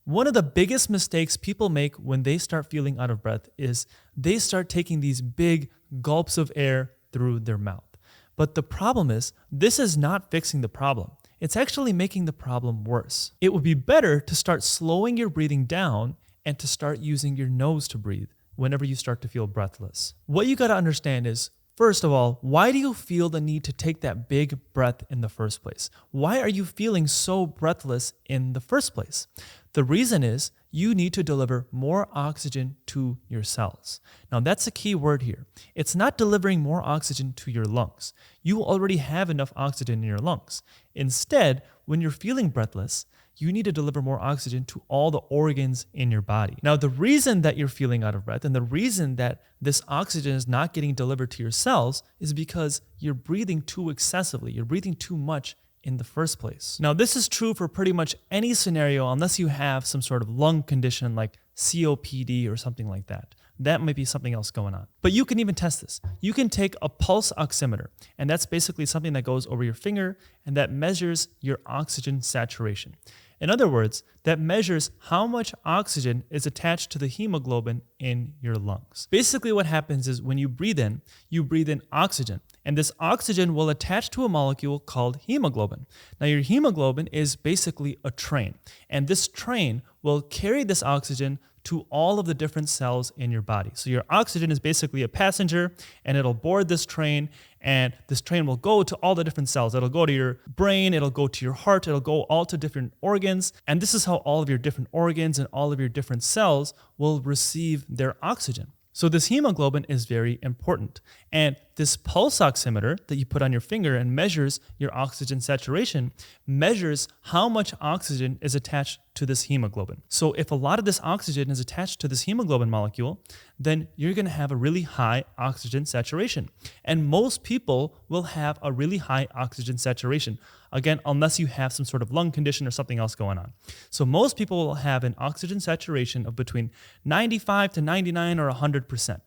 One of the biggest mistakes people make when they start feeling out of breath is they start taking these big gulps of air through their mouth. But the problem is, this is not fixing the problem. It's actually making the problem worse. It would be better to start slowing your breathing down and to start using your nose to breathe whenever you start to feel breathless. What you gotta understand is, first of all, why do you feel the need to take that big breath in the first place? Why are you feeling so breathless in the first place? The reason is you need to deliver more oxygen to your cells. Now that's a key word here. It's not delivering more oxygen to your lungs. You already have enough oxygen in your lungs. Instead, when you're feeling breathless, you need to deliver more oxygen to all the organs in your body. Now, the reason that you're feeling out of breath and the reason that this oxygen is not getting delivered to your cells is because you're breathing too excessively. You're breathing too much in the first place. Now, this is true for pretty much any scenario unless you have some sort of lung condition like COPD or something like that. That might be something else going on. But you can even test this. You can take a pulse oximeter, and that's basically something that goes over your finger and that measures your oxygen saturation. In other words, that measures how much oxygen is attached to the hemoglobin in your lungs. Basically what happens is when you breathe in oxygen, and this oxygen will attach to a molecule called hemoglobin. Now your hemoglobin is basically a train, and this train will carry this oxygen to all of the different cells in your body. So your oxygen is basically a passenger, and it'll board this train, and this train will go to all the different cells. It'll go to your brain, it'll go to your heart, it'll go all to different organs, and this is how all of your different organs and all of your different cells will receive their oxygen. So this hemoglobin is very important. And this pulse oximeter that you put on your finger and measures your oxygen saturation measures how much oxygen is attached to this hemoglobin. So if a lot of this oxygen is attached to this hemoglobin molecule, then you're going to have a really high oxygen saturation. And most people will have a really high oxygen saturation. Again, unless you have some sort of lung condition or something else going on. So most people will have an oxygen saturation of between 95 to 99 or 100%.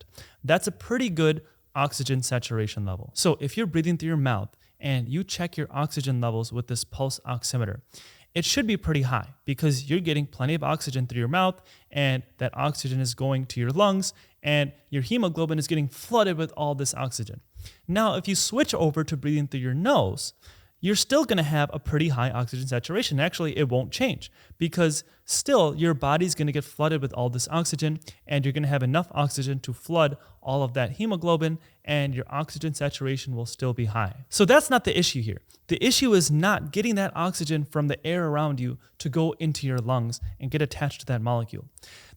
That's a pretty good oxygen saturation level. So if you're breathing through your mouth and you check your oxygen levels with this pulse oximeter, it should be pretty high because you're getting plenty of oxygen through your mouth, and that oxygen is going to your lungs, and your hemoglobin is getting flooded with all this oxygen. Now, if you switch over to breathing through your nose, you're still going to have a pretty high oxygen saturation. Actually, it won't change because still your body's going to get flooded with all this oxygen, and you're going to have enough oxygen to flood all of that hemoglobin, and your oxygen saturation will still be high. So that's not the issue here. The issue is not getting that oxygen from the air around you to go into your lungs and get attached to that molecule.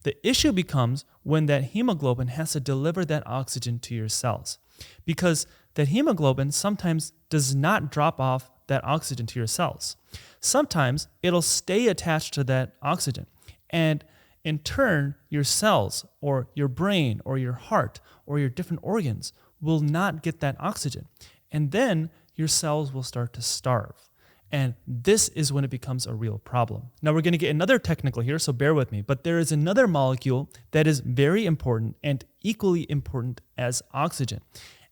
The issue becomes when that hemoglobin has to deliver that oxygen to your cells, because that hemoglobin sometimes does not drop off that oxygen to your cells. Sometimes it'll stay attached to that oxygen, and in turn, your cells or your brain or your heart or your different organs will not get that oxygen. And then your cells will start to starve. And this is when it becomes a real problem. Now we're going to get another technical here, so bear with me, but there is another molecule that is very important and equally important as oxygen.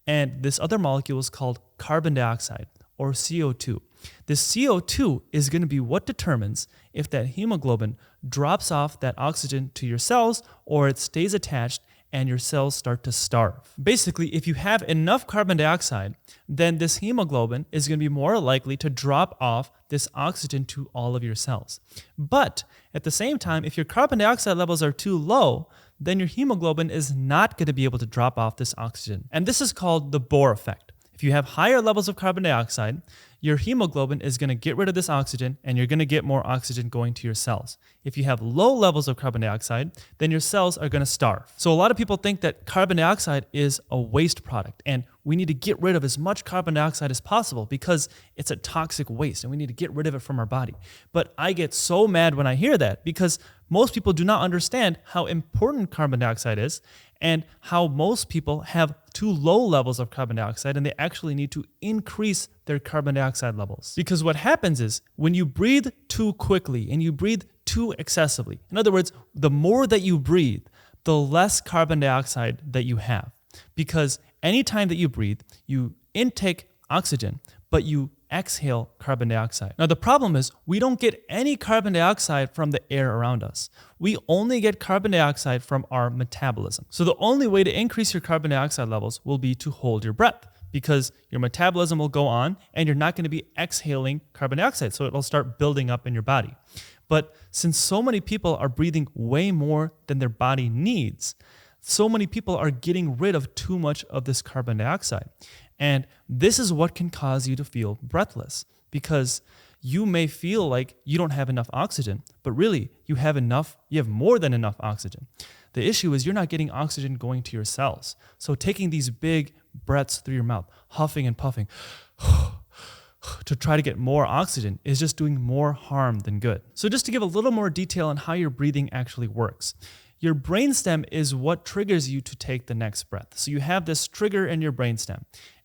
And this other molecule is called carbon dioxide, or CO2. This CO2 is going to be what determines if that hemoglobin drops off that oxygen to your cells or it stays attached and your cells start to starve. Basically, if you have enough carbon dioxide, then this hemoglobin is going to be more likely to drop off this oxygen to all of your cells. But at the same time, if your carbon dioxide levels are too low, then your hemoglobin is not going to be able to drop off this oxygen. And this is called the Bohr effect. If you have higher levels of carbon dioxide, your hemoglobin is going to get rid of this oxygen and you're going to get more oxygen going to your cells. If you have low levels of carbon dioxide, then your cells are going to starve. So a lot of people think that carbon dioxide is a waste product and we need to get rid of as much carbon dioxide as possible because it's a toxic waste and we need to get rid of it from our body. But I get so mad when I hear that because most people do not understand how important carbon dioxide is and how most people have too low levels of carbon dioxide and they actually need to increase their carbon dioxide levels. Because what happens is when you breathe too quickly and you breathe too excessively, in other words, the more that you breathe, the less carbon dioxide that you have. Because anytime that you breathe, you intake oxygen, but you exhale carbon dioxide. Now, the problem is we don't get any carbon dioxide from the air around us. We only get carbon dioxide from our metabolism. So the only way to increase your carbon dioxide levels will be to hold your breath, because your metabolism will go on and you're not going to be exhaling carbon dioxide. So it'll start building up in your body. But since so many people are breathing way more than their body needs, so many people are getting rid of too much of this carbon dioxide. And this is what can cause you to feel breathless, because you may feel like you don't have enough oxygen, but really you have more than enough oxygen. The issue is you're not getting oxygen going to your cells. So taking these big breaths through your mouth, huffing and puffing to try to get more oxygen is just doing more harm than good. So just to give a little more detail on how your breathing actually works. Your brainstem is what triggers you to take the next breath. So you have this trigger in your brainstem,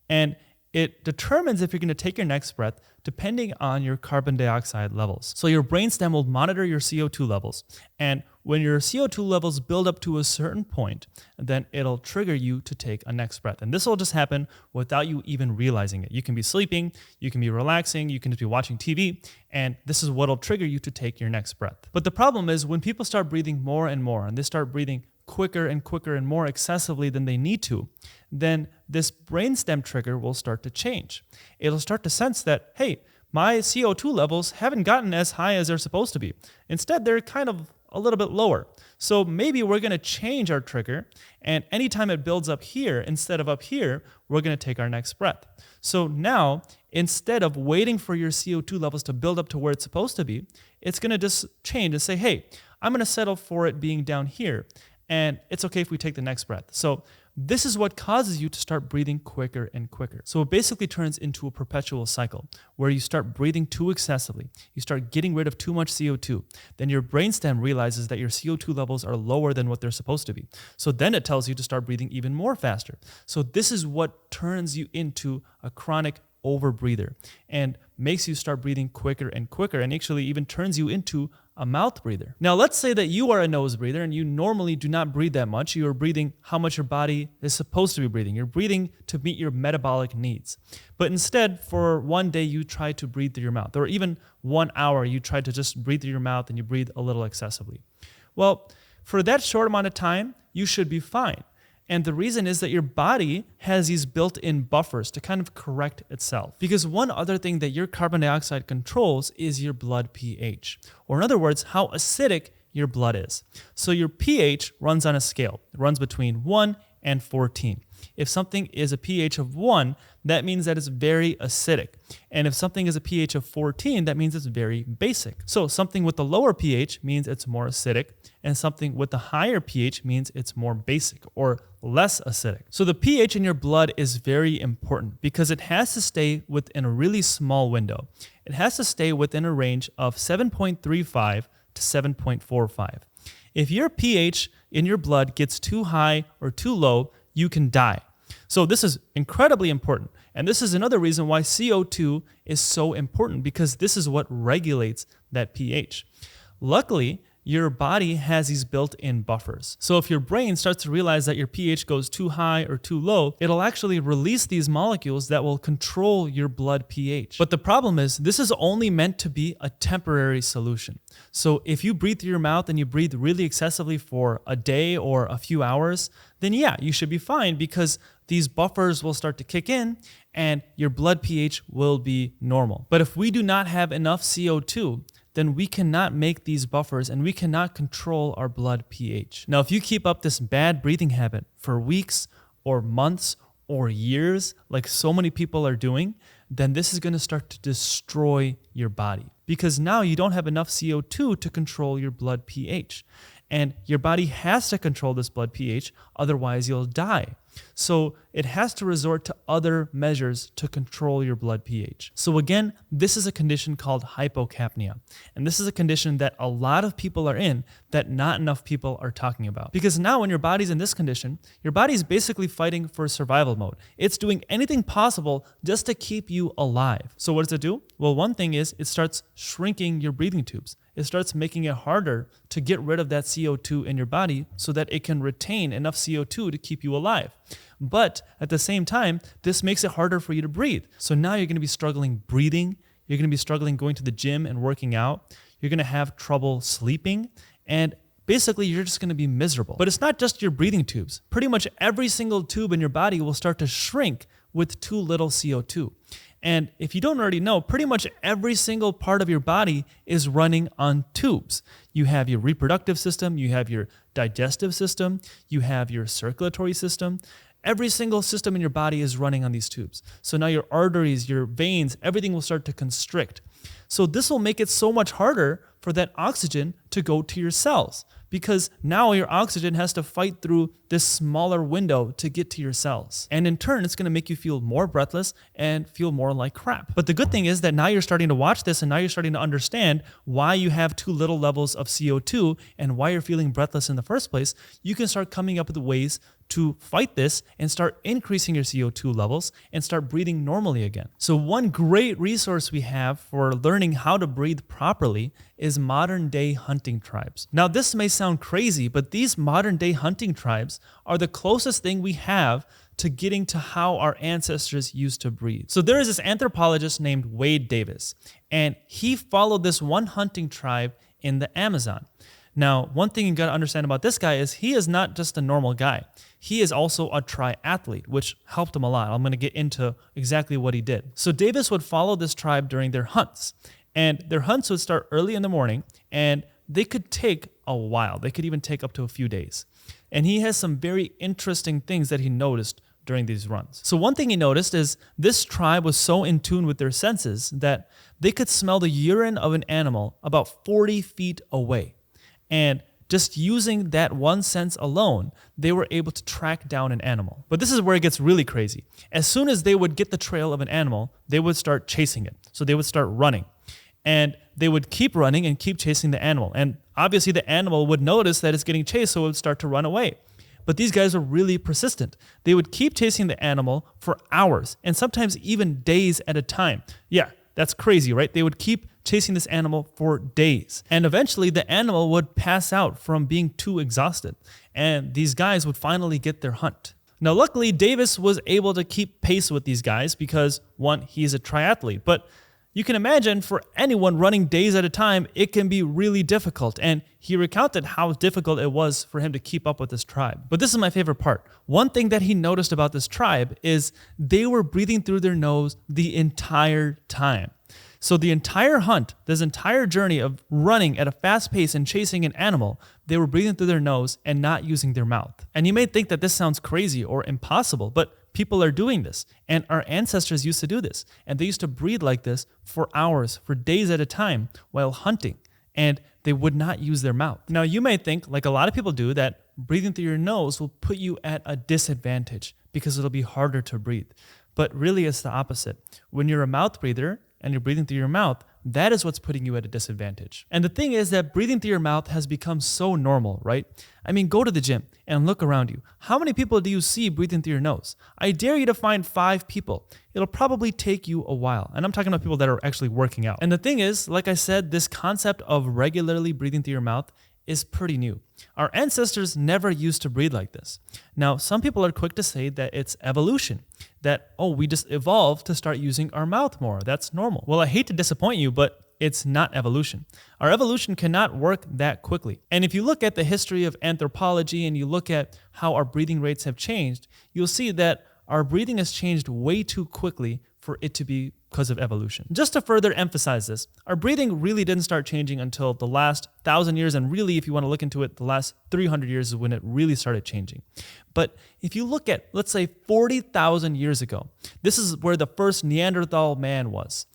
and it determines if you're going to take your next breath depending on your carbon dioxide levels. So your brainstem will monitor your CO2 levels, and when your CO2 levels build up to a certain point, then it'll trigger you to take a next breath. And this will just happen without you even realizing it. You can be sleeping, you can be relaxing, you can just be watching TV, and this is what'll trigger you to take your next breath. But the problem is when people start breathing more and more, and they start breathing quicker and quicker and more excessively than they need to, then this brainstem trigger will start to change. It'll start to sense that, hey, my CO2 levels haven't gotten as high as they're supposed to be. Instead, they're kind of a little bit lower. So maybe we're going to change our trigger, and anytime it builds up here instead of up here, we're going to take our next breath. So now, instead of waiting for your CO2 levels to build up to where it's supposed to be, it's going to just change and say, hey, I'm going to settle for it being down here, and it's okay if we take the next breath. So this is what causes you to start breathing quicker and quicker. So it basically turns into a perpetual cycle where you start breathing too excessively. You start getting rid of too much CO2. Then your brainstem realizes that your CO2 levels are lower than what they're supposed to be. So then it tells you to start breathing even more faster. So this is what turns you into a chronic overbreather and makes you start breathing quicker and quicker, and actually even turns you into a mouth breather. Now, let's say that you are a nose breather and you normally do not breathe that much. You are breathing how much your body is supposed to be breathing. You're breathing to meet your metabolic needs. But instead, for one day, you try to breathe through your mouth, or even 1 hour, you try to just breathe through your mouth and you breathe a little excessively. Well, for that short amount of time, you should be fine. And the reason is that your body has these built-in buffers to kind of correct itself. Because one other thing that your carbon dioxide controls is your blood pH, or in other words, how acidic your blood is. So your pH runs on a scale. It runs between 1 and 14. If something is a pH of 1, that means that it's very acidic. And if something is a pH of 14, that means it's very basic. So something with the lower pH means it's more acidic, and something with the higher pH means it's more basic or less acidic. So the pH in your blood is very important because it has to stay within a really small window. It has to stay within a range of 7.35 to 7.45. If your pH in your blood gets too high or too low, you can die. So this is incredibly important. And this is another reason why CO2 is so important, because this is what regulates that pH. Luckily, your body has these built-in buffers. So if your brain starts to realize that your pH goes too high or too low, it'll actually release these molecules that will control your blood pH. But the problem is, this is only meant to be a temporary solution. So if you breathe through your mouth and you breathe really excessively for a day or a few hours, then yeah, you should be fine, because these buffers will start to kick in and your blood pH will be normal. But if we do not have enough CO2, then we cannot make these buffers and we cannot control our blood pH. Now, if you keep up this bad breathing habit for weeks or months or years, like so many people are doing, then this is going to start to destroy your body, because now you don't have enough CO2 to control your blood pH. And your body has to control this blood pH, otherwise you'll die. So it has to resort to other measures to control your blood pH. So again, this is a condition called hypocapnia. And this is a condition that a lot of people are in that not enough people are talking about. Because now when your body's in this condition, your body's basically fighting for survival mode. It's doing anything possible just to keep you you alive. So what does it do? Well, one thing is it starts shrinking your breathing tubes. It starts making it harder to get rid of that CO2 in your body so that it can retain enough CO2 to keep you alive. But at the same time, this makes it harder for you to breathe. So now you're going to be struggling breathing. You're going to be struggling going to the gym and working out. You're going to have trouble sleeping. And basically, you're just going to be miserable. But it's not just your breathing tubes. Pretty much every single tube in your body will start to shrink with too little CO2. And if you don't already know, pretty much every single part of your body is running on tubes. You have your reproductive system, you have your digestive system, you have your circulatory system. Every single system in your body is running on these tubes. So now your arteries, your veins, everything will start to constrict. So this will make it so much harder for that oxygen to go to your cells, because now your oxygen has to fight through this smaller window to get to your cells. And in turn, it's going to make you feel more breathless and feel more like crap. But the good thing is that now you're starting to watch this and now you're starting to understand why you have too little levels of CO2 and why you're feeling breathless in the first place. You can start coming up with ways to fight this and start increasing your CO2 levels and start breathing normally again. So one great resource we have for learning how to breathe properly is modern day hunting tribes. Now this may sound crazy, but these modern day hunting tribes are the closest thing we have to getting to how our ancestors used to breathe. So there is this anthropologist named Wade Davis, and he followed this one hunting tribe in the Amazon. Now, one thing you got to understand about this guy is he is not just a normal guy. He is also a triathlete, which helped him a lot. I'm going to get into exactly what he did. So Davis would follow this tribe during their hunts, and their hunts would start early in the morning, and they could take a while. They could even take up to a few days. And he has some very interesting things that he noticed during these runs. So one thing he noticed is this tribe was so in tune with their senses that they could smell the urine of an animal about 40 feet away. And just using that one sense alone, they were able to track down an animal. But this is where it gets really crazy. As soon as they would get the trail of an animal, they would start chasing it. So they would start running. And they would keep running and keep chasing the animal. And obviously the animal would notice that it's getting chased, so it would start to run away. But these guys are really persistent. They would keep chasing the animal for hours and sometimes even days at a time. Yeah, that's crazy, right? They would keep chasing this animal for days. And eventually the animal would pass out from being too exhausted. And these guys would finally get their hunt. Now, luckily, Davis was able to keep pace with these guys because, one, he's a triathlete. But you can imagine for anyone running days at a time, it can be really difficult. And he recounted how difficult it was for him to keep up with this tribe. But this is my favorite part. One thing that he noticed about this tribe is they were breathing through their nose the entire time. So the entire hunt, this entire journey of running at a fast pace and chasing an animal, they were breathing through their nose and not using their mouth. And you may think that this sounds crazy or impossible, but people are doing this. And our ancestors used to do this. And they used to breathe like this for hours, for days at a time while hunting. And they would not use their mouth. Now you may think, like a lot of people do, that breathing through your nose will put you at a disadvantage because it'll be harder to breathe. But really it's the opposite. When you're a mouth breather, and you're breathing through your mouth, that is what's putting you at a disadvantage. And the thing is that breathing through your mouth has become so normal, right? I mean, go to the gym and look around you. How many people do you see breathing through your nose? I dare you to find 5 people. It'll probably take you a while. And I'm talking about people that are actually working out. And the thing is, like I said, this concept of regularly breathing through your mouth is pretty new. Our ancestors never used to breathe like this. Now, some people are quick to say that it's evolution, that, oh, we just evolved to start using our mouth more. That's normal. Well, I hate to disappoint you, but it's not evolution. Our evolution cannot work that quickly. And if you look at the history of anthropology and you look at how our breathing rates have changed, you'll see that our breathing has changed way too quickly for it to be because of evolution. Just to further emphasize this, our breathing really didn't start changing until the last 1,000 years, and really, if you want to look into it, the last 300 years is when it really started changing. But if you look at, let's say, 40,000 years ago, this is where the first Neanderthal man was.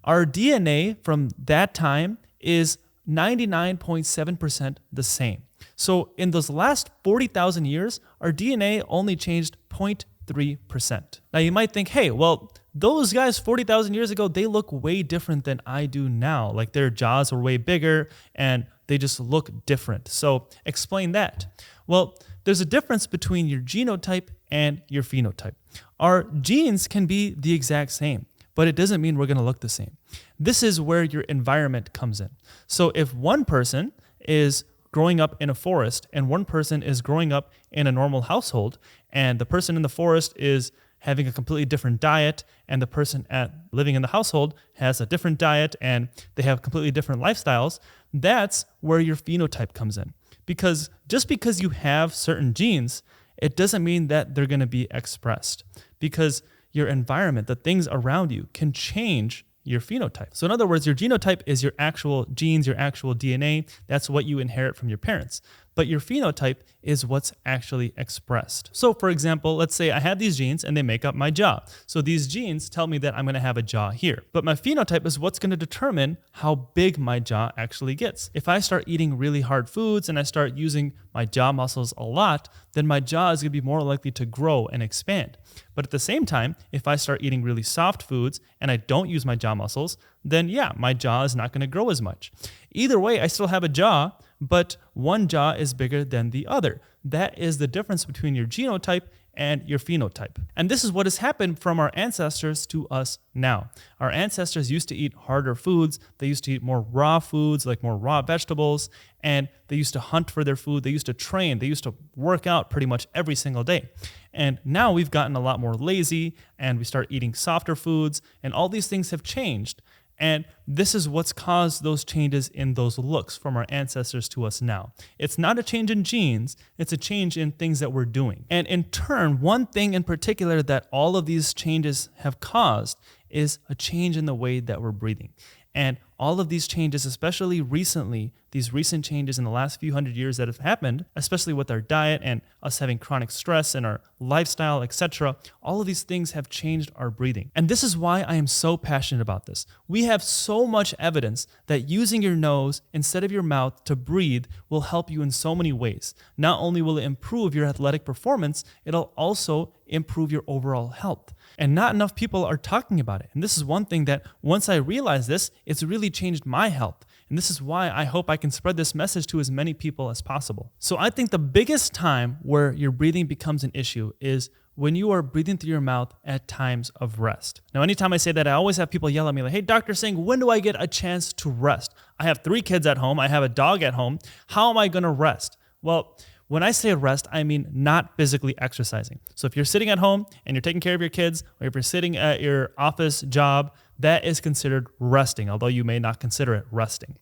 Our DNA from that time is 99.7% the same. So in those last 40,000 years, our DNA only changed 0.3%. Now you might think, hey, well, those guys 40,000 years ago, they look way different than I do now. Like their jaws were way bigger and they just look different. So explain that. Well, there's a difference between your genotype and your phenotype. Our genes can be the exact same, but it doesn't mean we're going to look the same. This is where your environment comes in. So if one person is growing up in a forest and one person is growing up in a normal household, and the person in the forest is having a completely different diet, and the person living in the household has a different diet and they have completely different lifestyles, that's where your phenotype comes in. Because just because you have certain genes, it doesn't mean that they're going to be expressed, because your environment, the things around you, can change your phenotype. So in other words, your genotype is your actual genes, your actual DNA. That's what you inherit from your parents. But your phenotype is what's actually expressed. So for example, let's say I have these genes and they make up my jaw. So these genes tell me that I'm going to have a jaw here. But my phenotype is what's going to determine how big my jaw actually gets. If I start eating really hard foods and I start using my jaw muscles a lot, then my jaw is going to be more likely to grow and expand. But at the same time, if I start eating really soft foods and I don't use my jaw muscles, then yeah, my jaw is not going to grow as much. Either way, I still have a jaw, but one jaw is bigger than the other. That is the difference between your genotype and your phenotype. And this is what has happened from our ancestors to us now. Our ancestors used to eat harder foods. They used to eat more raw foods, like more raw vegetables, and they used to hunt for their food. They used to train. They used to work out pretty much every single day. And now we've gotten a lot more lazy, and we start eating softer foods, and all these things have changed. And this is what's caused those changes in those looks from our ancestors to us now. It's not a change in genes, it's a change in things that we're doing. And in turn, one thing in particular that all of these changes have caused is a change in the way that we're breathing. And all of these changes, especially recently, these recent changes in the last few hundred years that have happened, especially with our diet and us having chronic stress and our lifestyle, etc., all of these things have changed our breathing. And this is why I am so passionate about this. We have so much evidence that using your nose instead of your mouth to breathe will help you in so many ways. Not only will it improve your athletic performance, it'll also improve your overall health. And not enough people are talking about it. And this is one thing that once I realized this, it's really changed my health. And this is why I hope I can spread this message to as many people as possible. So I think the biggest time where your breathing becomes an issue is when you are breathing through your mouth at times of rest. Now, anytime I say that, I always have people yell at me like, hey, Dr. Singh, when do I get a chance to rest? I have 3 kids at home. I have a dog at home. How am I going to rest? Well, when I say rest, I mean not physically exercising. So if you're sitting at home and you're taking care of your kids, or if you're sitting at your office job, that is considered resting, although you may not consider it resting.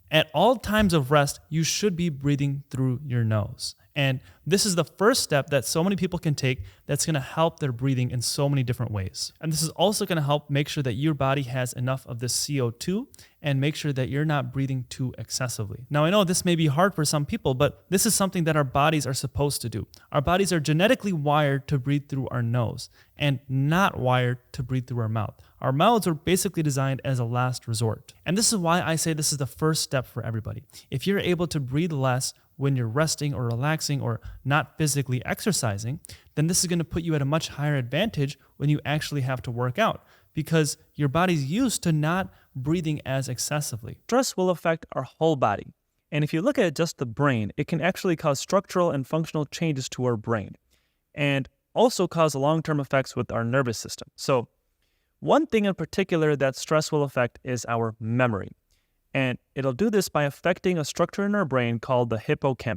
At all times of rest, you should be breathing through your nose. And this is the first step that so many people can take that's going to help their breathing in so many different ways. And this is also going to help make sure that your body has enough of this CO2 and make sure that you're not breathing too excessively. Now, I know this may be hard for some people, but this is something that our bodies are supposed to do. Our bodies are genetically wired to breathe through our nose and not wired to breathe through our mouth. Our mouths are basically designed as a last resort. And this is why I say this is the first step for everybody. If you're able to breathe less when you're resting or relaxing or not physically exercising, then this is going to put you at a much higher advantage when you actually have to work out, because your body's used to not breathing as excessively. Stress will affect our whole body. And if you look at just the brain, it can actually cause structural and functional changes to our brain and also cause long-term effects with our nervous system. So one thing in particular that stress will affect is our memory. And it'll do this by affecting a structure in our brain called the hippocampus.